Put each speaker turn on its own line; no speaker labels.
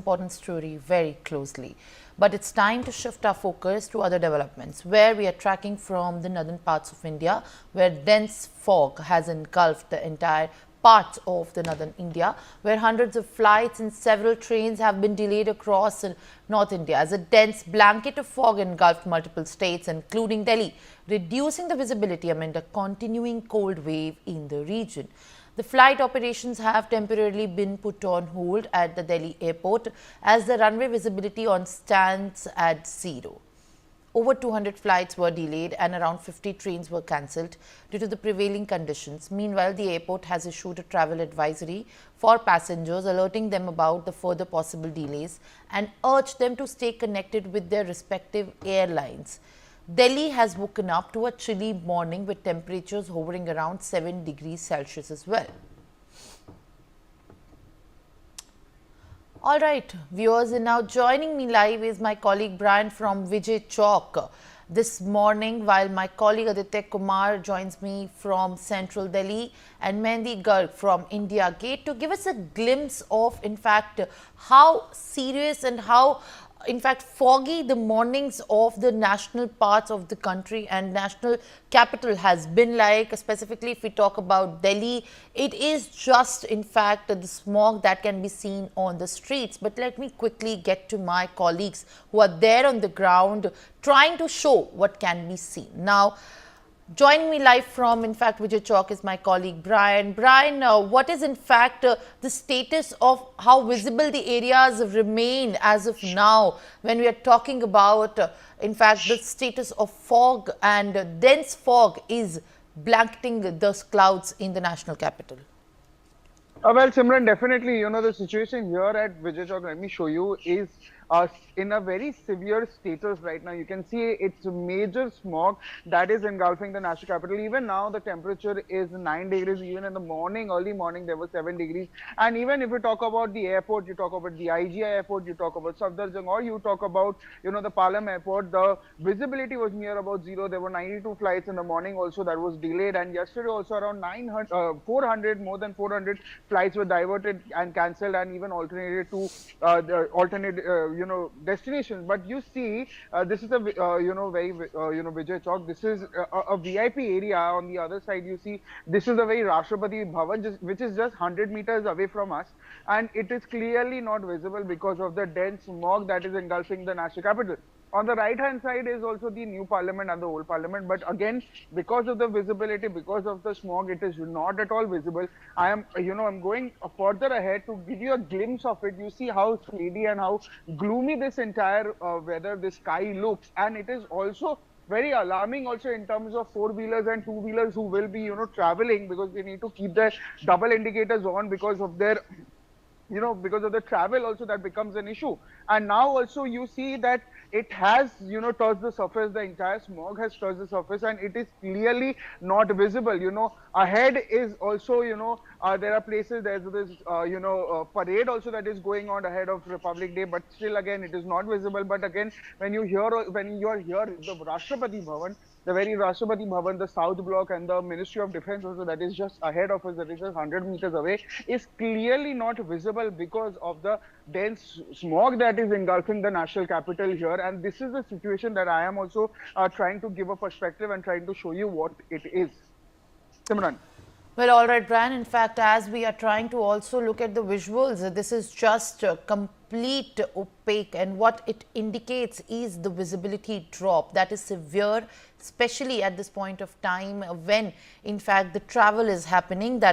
important story very closely. But it's time to shift our focus to other developments, where we are tracking from the northern parts of India, where dense fog has engulfed the entire parts of the northern India, where hundreds of flights and several trains have been delayed across North India as a dense blanket of fog engulfed multiple states, including Delhi, reducing the visibility amid a continuing cold wave in the region. The flight operations have temporarily been put on hold at the Delhi airport as the runway visibility on stands at zero. Over 200 flights were delayed and around 50 trains were cancelled due to the prevailing conditions. Meanwhile, the airport has issued a travel advisory for passengers, alerting them about the further possible delays and urged them to stay connected with their respective airlines. Delhi has woken up to a chilly morning with temperatures hovering around 7 degrees Celsius as well. All right, viewers, and now joining me live is my colleague Brian from Vijay Chowk this morning, while my colleague Aditya Kumar joins me from Central Delhi and Mehndi Garg from India Gate to give us a glimpse of, in fact, how serious and how foggy the mornings of the national parts of the country and national capital has been like. Specifically, if we talk about Delhi, it is just in fact the smog that can be seen on the streets. But let me quickly get to my colleagues who are there on the ground trying to show what can be seen. Now, joining me live from, in fact, Vijay Chowk is my colleague Brian. Brian, what is in fact the status of how visible the areas remain as of now when we are talking about, in fact, the status of fog and dense fog is blanketing those clouds in the national capital?
Well, Simran, definitely, the situation here at Vijay Chowk, let me show you, is in a very severe status right now. You can see it's major smog that is engulfing the national capital. Even now, the temperature is 9 degrees. Even in the morning, early morning, there was 7 degrees. And even if you talk about the airport, you talk about the IGI Airport, you talk about Safdarjung, or you talk about, the Palam Airport, the visibility was near about zero. There were 92 flights in the morning also that was delayed. And yesterday also around 400, more than 400 flights were diverted and cancelled and even alternated to destinations. But you see, this is a very Vijay Chowk. This is a VIP area. On the other side, you see this is the very Rashtrapati Bhavan, which is just 100 meters away from us, and it is clearly not visible because of the dense smog that is engulfing the national capital. On the right hand side is also the new parliament and the old parliament, but again, because of the visibility, because of the smog, it is not at all visible. I'm going further ahead to give you a glimpse of it. You see how shady and how gloomy this entire weather, the sky looks, and it is also very alarming also in terms of four-wheelers and two-wheelers who will be, traveling, because they need to keep their double indicators on because of their because of the travel also that becomes an issue. And now also you see that it has, touched the surface, the entire smog has touched the surface, and it is clearly not visible. Ahead is also, there are places, there's this, parade also that is going on ahead of Republic Day, but still again, it is not visible. But again, when you are here, the Rashtrapati Bhavan, the very Rashtrapati Bhavan, the South Block and the Ministry of Defense also that is just ahead of us, that is just 100 meters away, is clearly not visible because of the dense smog that is engulfing the national capital here. And this is the situation that I am also trying to give a perspective and trying to show you what it is. Simran.
Well, all right, Brian. In fact, as we are trying to also look at the visuals, this is just complete opaque, and what it indicates is the visibility drop that is severe, especially at this point of time when, in fact, the travel is happening. That